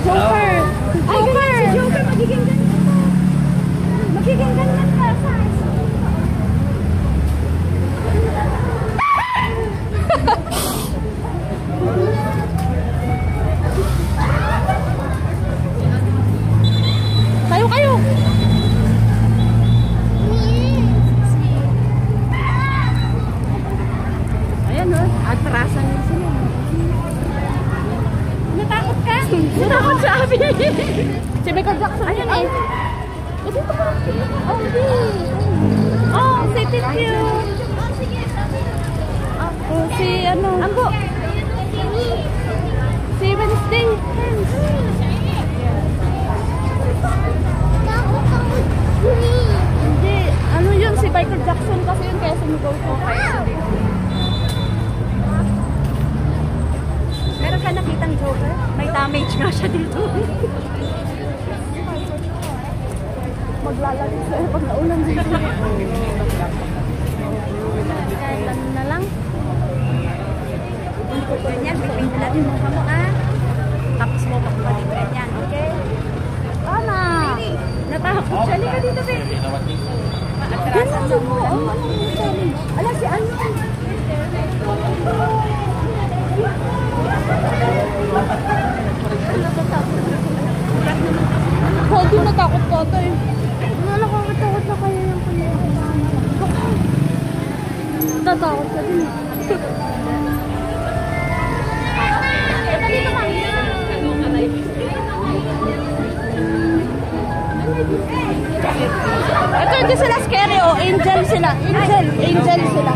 Joker! Joker! Si Joker magiging ganyan ka. Magiging ganyan ka sa Kayo! Ayan o, atrasan nyo sila. natakot ka? Natakot sa abi. Si Michael Jackson. Ayan eh. Dito pa. Oh, oh, say thank you. Ako si ano. Ambo. Si Wednesday. Hindi. Ano yun? Si Michael Jackson kasi yun kaya sumigaw ko. Meron ka nakitang Joker? May damage nga siya dito. Maglalagay sa'yo pag naulan dito. Kahit ano na lang. Ganyan, bigay na natin mukha mo ah. Tapos mo magpapalibre yan, okay? Tama. Natakot siya. Halika dito, baby. Maatrasan sa mula. Ala, si ano? Hindi natakot ko ito eh. Nakakatakot na kaya yung kanila. Natakot ka din. Ito hindi sila scary o angel sila. Angel sila.